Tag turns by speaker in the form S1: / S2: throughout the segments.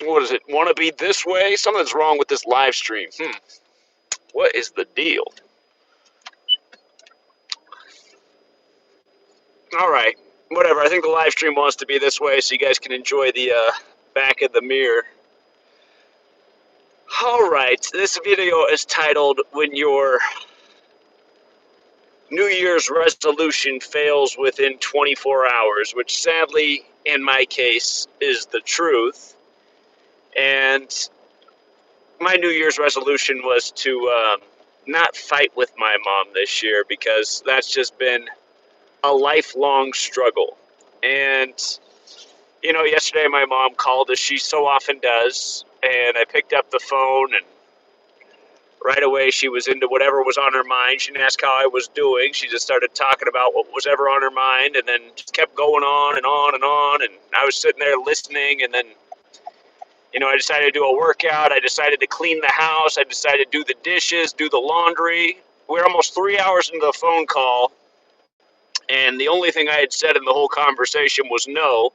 S1: What is it? Want to be this way? Something's wrong with this live stream. What is the deal? All right. Whatever. I think the live stream wants to be this way so you guys can enjoy the back of the mirror. All right. This video is titled When Your New Year's Resolution Fails Within 24 Hours, which sadly, in my case, is the truth. And my New Year's resolution was to not fight with my mom this year because that's just been a lifelong struggle. And, yesterday my mom called, as she so often does, and I picked up the phone, and right away she was into whatever was on her mind. She didn't ask how I was doing. She just started talking about what was ever on her mind, and then just kept going on and on and on. And I was sitting there listening, and then, I decided to do a workout. I decided to clean the house. I decided to do the dishes, do the laundry. We're almost 3 hours into the phone call, and the only thing I had said in the whole conversation was no,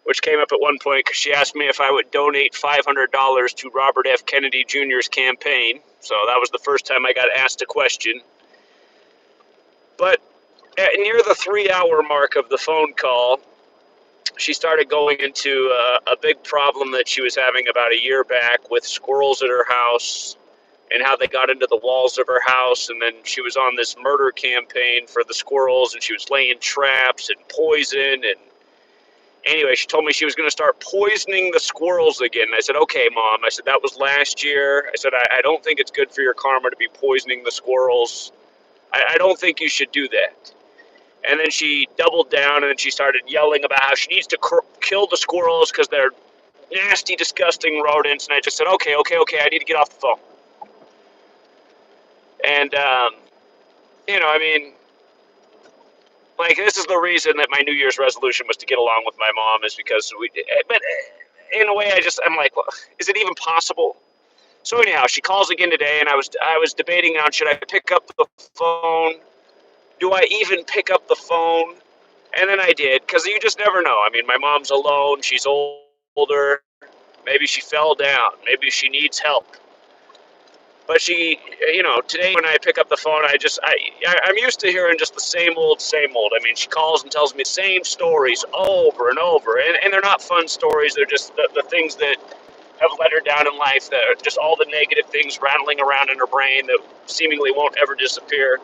S1: which came up at one point because she asked me if I would donate $500 to Robert F. Kennedy Jr.'s campaign. So that was the first time I got asked a question. But near the 3 hour mark of the phone call, she started going into a big problem that she was having about a year back with squirrels at her house and how they got into the walls of her house. And then she was on this murder campaign for the squirrels, and she was laying traps and poison. And anyway, she told me she was going to start poisoning the squirrels again. And I said, okay, Mom. I said, that was last year. I said, I don't think it's good for your karma to be poisoning the squirrels. I don't think you should do that. And then she doubled down, and then she started yelling about how she needs to kill the squirrels because they're nasty, disgusting rodents. And I just said, okay, I need to get off the phone. And, I mean, like, this is the reason that my New Year's resolution was to get along with my mom, is because but in a way, I'm like, well, is it even possible? So anyhow, she calls again today, and I was debating on, should I pick up the phone? Do I even pick up the phone? And then I did, because you just never know. I mean, my mom's alone. She's older. Maybe she fell down. Maybe she needs help. But she, today when I pick up the phone, I'm used to hearing just the same old, same old. I mean, she calls and tells me the same stories over and over. And they're not fun stories. They're just the things that have let her down in life, that are just all the negative things rattling around in her brain that seemingly won't ever disappear.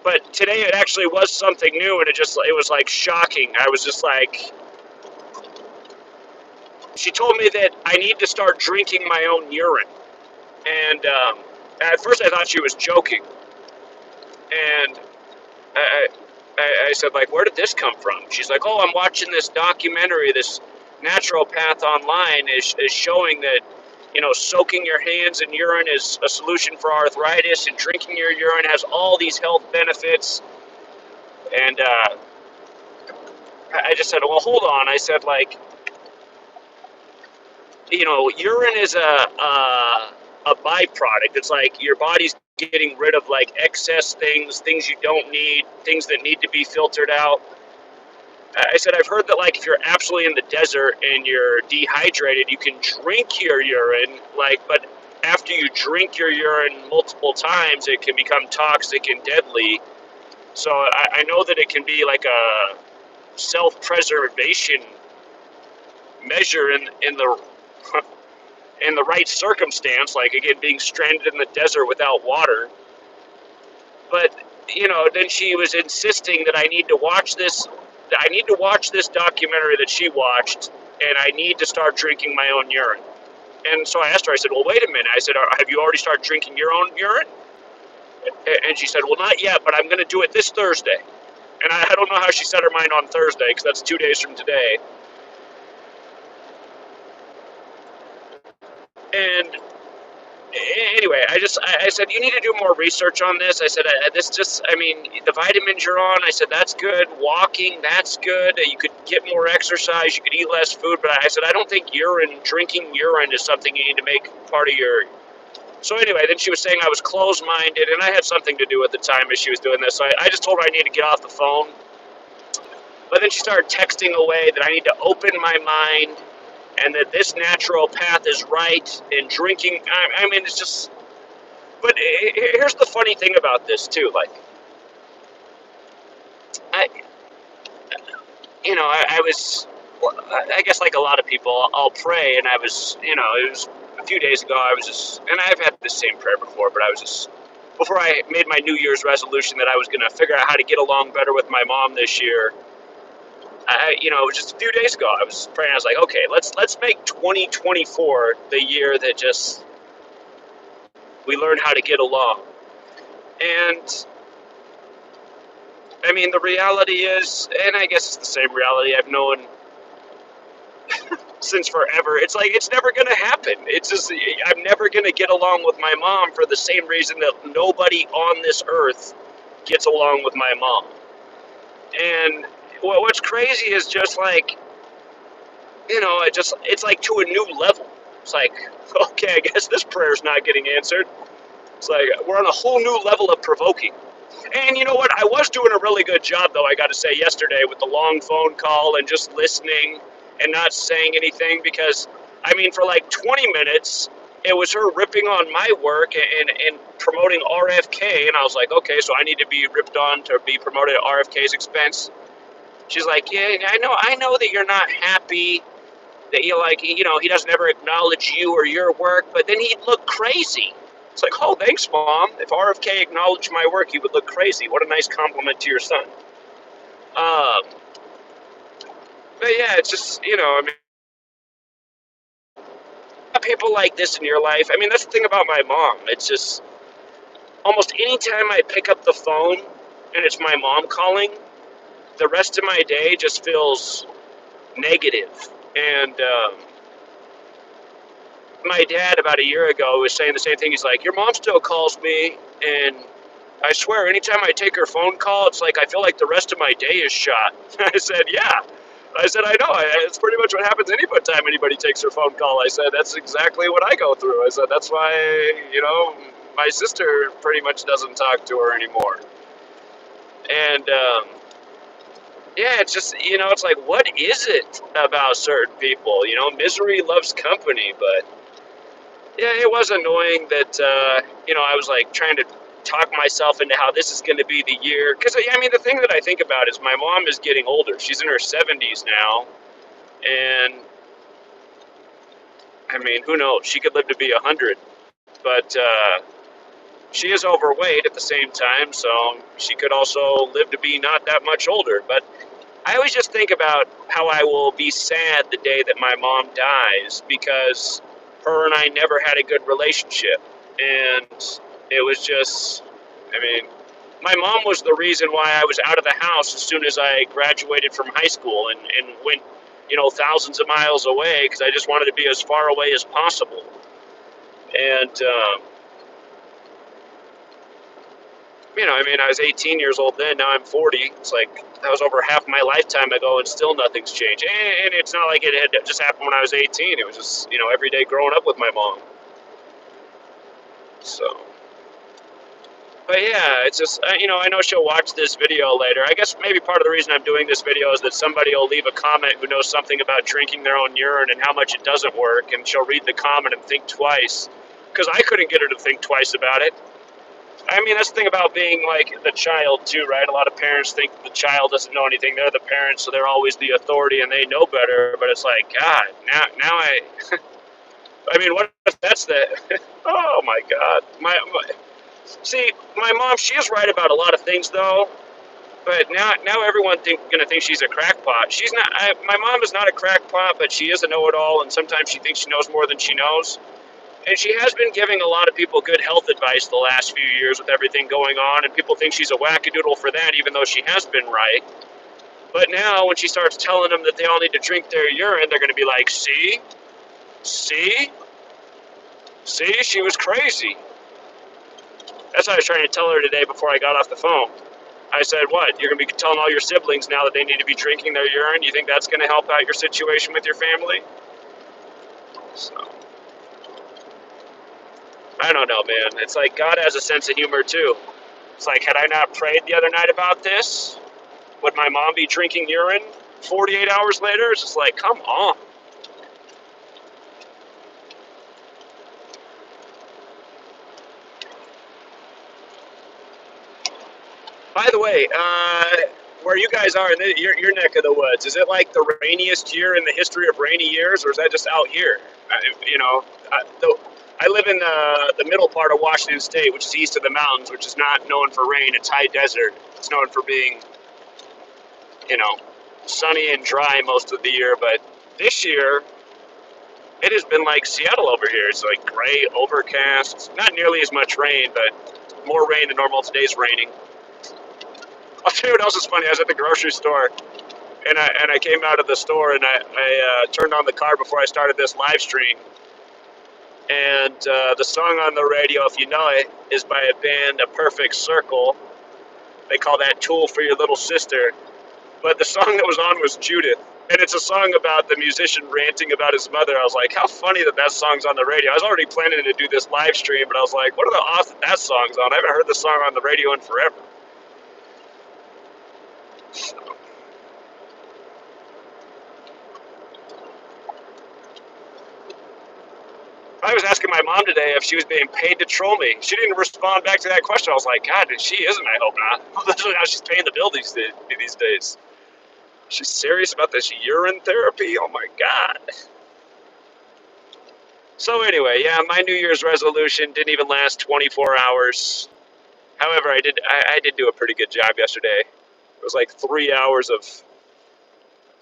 S1: But today it actually was something new, and it was like shocking. I was just like, she told me that I need to start drinking my own urine. And at first I thought she was joking. And I said, like, where did this come from? She's like, oh, I'm watching this documentary. This naturopath online is showing that, soaking your hands in urine is a solution for arthritis, and drinking your urine has all these health benefits. And I just said, well, hold on. I said, like, urine is a byproduct. It's like your body's getting rid of like excess things you don't need, things that need to be filtered out. I said, I've heard that, like, if you're absolutely in the desert and you're dehydrated, you can drink your urine, like, but after you drink your urine multiple times, it can become toxic and deadly. So I know that it can be like a self-preservation measure in the in the right circumstance, like, again, being stranded in the desert without water. But, then she was insisting that I need to watch this documentary that she watched, and I need to start drinking my own urine. And so I asked her, I said, well, wait a minute. I said, have you already started drinking your own urine? And she said, well, not yet, but I'm going to do it this Thursday. And I don't know how she set her mind on Thursday, because that's 2 days from today. And anyway, I said, you need to do more research on this. I said, the vitamins you're on, I said, that's good. Walking, that's good. You could get more exercise. You could eat less food. But I said, I don't think drinking urine is something you need to make part of your... So anyway, then she was saying I was closed-minded, and I had something to do at the time as she was doing this. So I just told her I need to get off the phone. But then she started texting away that I need to open my mind, and that this natural path is right, and drinking, I mean, it's just, but here's the funny thing about this too, like, I, I was, well, I guess like a lot of people, I'll pray, and I was, it was a few days ago, I was just, and I've had the same prayer before, but I was just, before I made my New Year's resolution that I was going to figure out how to get along better with my mom this year, it was just a few days ago, I was praying, I was like, okay, let's make 2024 the year that just, we learn how to get along. And, I mean, the reality is, and I guess it's the same reality I've known since forever. It's like, it's never going to happen. It's just, I'm never going to get along with my mom for the same reason that nobody on this earth gets along with my mom. And what's crazy is just like, it's like to a new level. It's like, okay, I guess this prayer's not getting answered. It's like, we're on a whole new level of provoking. And you know what? I was doing a really good job, though, I got to say, yesterday with the long phone call and just listening and not saying anything because, I mean, for like 20 minutes, it was her ripping on my work and promoting RFK. And I was like, okay, so I need to be ripped on to be promoted at RFK's expense. She's like, yeah, I know that you're not happy, that he doesn't ever acknowledge you or your work, but then he'd look crazy. It's like, oh, thanks, Mom. If RFK acknowledged my work, he would look crazy. What a nice compliment to your son. But yeah, it's just, I mean, people like this in your life. I mean, that's the thing about my mom. It's just, almost any time I pick up the phone and it's my mom calling, the rest of my day just feels negative. And my dad, about a year ago, was saying the same thing. He's like, your mom still calls me, and I swear, anytime I take her phone call, it's like I feel like the rest of my day is shot. I said, yeah. I said, I know. It's pretty much what happens anytime anybody takes her phone call. I said, that's exactly what I go through. I said, that's why, my sister pretty much doesn't talk to her anymore. And, yeah, it's just, it's like, what is it about certain people? Misery loves company, but yeah, it was annoying that, I was like trying to talk myself into how this is going to be the year. Because, I mean, the thing that I think about is my mom is getting older. She's in her 70s now. And, I mean, who knows? She could live to be 100. But she is overweight at the same time. So she could also live to be not that much older. But I always just think about how I will be sad the day that my mom dies because her and I never had a good relationship. And it was just, I mean, my mom was the reason why I was out of the house as soon as I graduated from high school and went, thousands of miles away because I just wanted to be as far away as possible. And, I mean, I was 18 years old then, now I'm 40. It's like, that was over half my lifetime ago and still nothing's changed. And it's not like it had just happened when I was 18. It was just, every day growing up with my mom. So, but yeah, it's just, I know she'll watch this video later. I guess maybe part of the reason I'm doing this video is that somebody will leave a comment who knows something about drinking their own urine and how much it doesn't work, and she'll read the comment and think twice. Because I couldn't get her to think twice about it. I mean, that's the thing about being like the child too, right? A lot of parents think the child doesn't know anything. They're the parents, so they're always the authority and they know better. But it's like, God, now I mean, what if that's the, oh my God. See, my mom, she is right about a lot of things though. But now everyone's gonna think she's a crackpot. She's not. My mom is not a crackpot, but she is a know-it-all, and sometimes she thinks she knows more than she knows. And she has been giving a lot of people good health advice the last few years with everything going on, and people think she's a wackadoodle for that, even though she has been right. But now, when she starts telling them that they all need to drink their urine, they're going to be like, see, she was crazy. That's what I was trying to tell her today before I got off the phone. I said, what, you're going to be telling all your siblings now that they need to be drinking their urine? You think that's going to help out your situation with your family? So, I don't know, man. It's like God has a sense of humor, too. It's like, had I not prayed the other night about this, would my mom be drinking urine 48 hours later? It's just like, come on. By the way, where you guys are in your neck of the woods, is it like the rainiest year in the history of rainy years, or is that just out here? You know, I live in the middle part of Washington State, which is east of the mountains, which is not known for rain. It's high desert. It's known for being, you know, sunny and dry most of the year. But this year, it has been like Seattle over here. It's like gray, overcast, not nearly as much rain, but more rain than normal. Today's raining. I'll tell you what else is funny. I was at the grocery store, and I came out of the store, and I turned on the car before I started this live stream. And the song on the radio, if you know it, is by a band, A Perfect Circle. They call that Tool for Your Little Sister. But the song that was on was Judith. And it's a song about the musician ranting about his mother. I was like, how funny that that song's on the radio. I was already planning to do this live stream, but I was like, what are the odds that that song's on? I haven't heard the song on the radio in forever. I was asking my mom today if she was being paid to troll me. She didn't respond back to that question. I was like, God, she isn't. I hope not. That's how she's paying the bill these days. She's serious about this urine therapy? Oh my God. So anyway, yeah, my New Year's resolution didn't even last 24 hours. However, I did do a pretty good job yesterday. It was like 3 hours of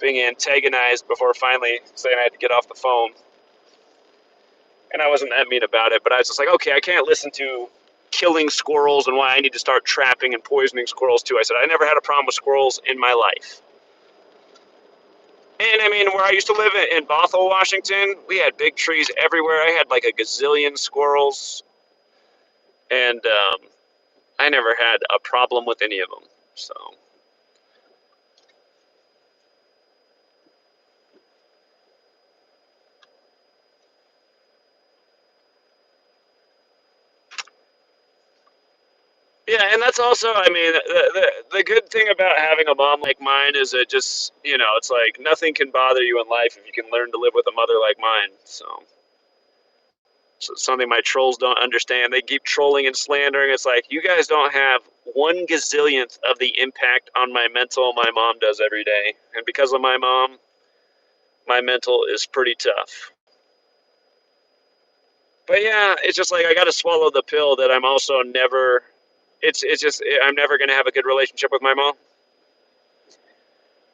S1: being antagonized before finally saying I had to get off the phone. And I wasn't that mean about it, but I was just like, okay, I can't listen to killing squirrels and why I need to start trapping and poisoning squirrels too. I said, I never had a problem with squirrels in my life. And I mean, where I used to live in Bothell, Washington, we had big trees everywhere. I had like a gazillion squirrels, and I never had a problem with any of them. So, yeah, and that's also, I mean, the good thing about having a mom like mine is it just, it's like nothing can bother you in life if you can learn to live with a mother like mine. So it's something my trolls don't understand. They keep trolling and slandering. It's like, you guys don't have 1 gazillionth of the impact on my mental my mom does every day. And because of my mom, my mental is pretty tough. But yeah, it's just like I got to swallow the pill that I'm also never. It's just I'm never gonna have a good relationship with my mom.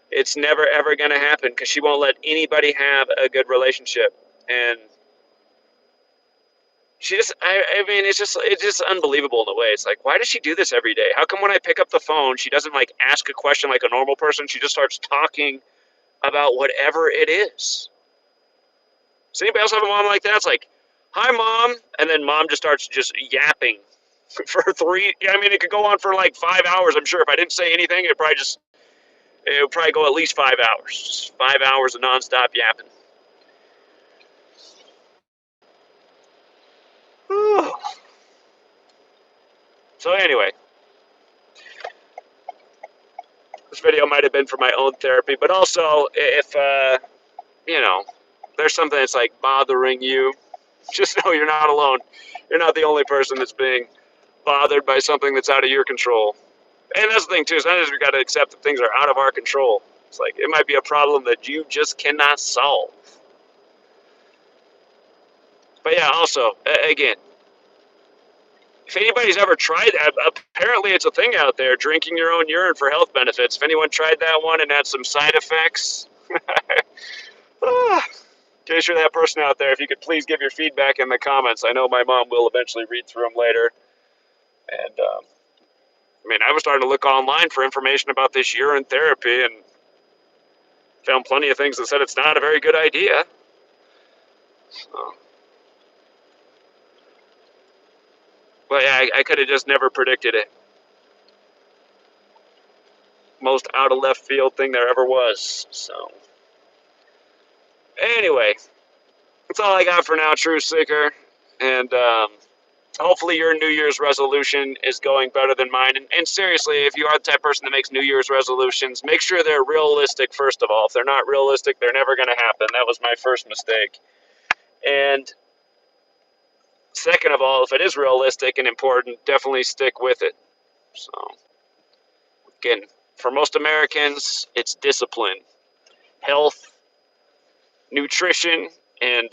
S1: It's never ever gonna happen because she won't let anybody have a good relationship, and she just I mean it's just unbelievable in a way. It's like, why does she do this every day? How come when I pick up the phone, she doesn't like ask a question like a normal person? She just starts talking about whatever it is. Does anybody else have a mom like that? It's like, hi mom, and then mom just starts just yapping for three. I mean, it could go on for like 5 hours. I'm sure if I didn't say anything, it would probably go at least 5 hours. Just 5 hours of nonstop yapping. So anyway, this video might have been for my own therapy, but also if there's something that's like bothering you, just know you're not alone. You're not the only person that's being bothered by something that's out of your control. And that's the thing too. Sometimes we got to accept that things are out of our control. It's like it might be a problem that you just cannot solve. But yeah, also again, if anybody's ever tried that, apparently it's a thing out there, drinking your own urine for health benefits. If anyone tried that one and had some side effects, in case you're that person out there, if you could please give your feedback in the comments. I know my mom will eventually read through them later. And I mean, I was starting to look online for information about this urine therapy and found plenty of things that said it's not a very good idea. So, but yeah, I could have just never predicted it. Most out of left field thing there ever was. So, anyway, that's all I got for now, True Seeker. And hopefully your New Year's resolution is going better than mine. And seriously, if you are the type of person that makes New Year's resolutions, make sure they're realistic, first of all. If they're not realistic, they're never going to happen. That was my first mistake. And second of all, if it is realistic and important, definitely stick with it. So, And for most Americans, it's discipline, health, nutrition, and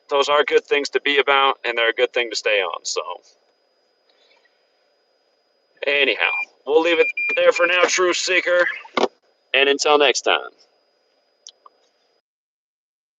S1: those are good things to be about, and they're a good thing to stay on. So, anyhow, we'll leave it there for now, Truth Seeker, and until next time.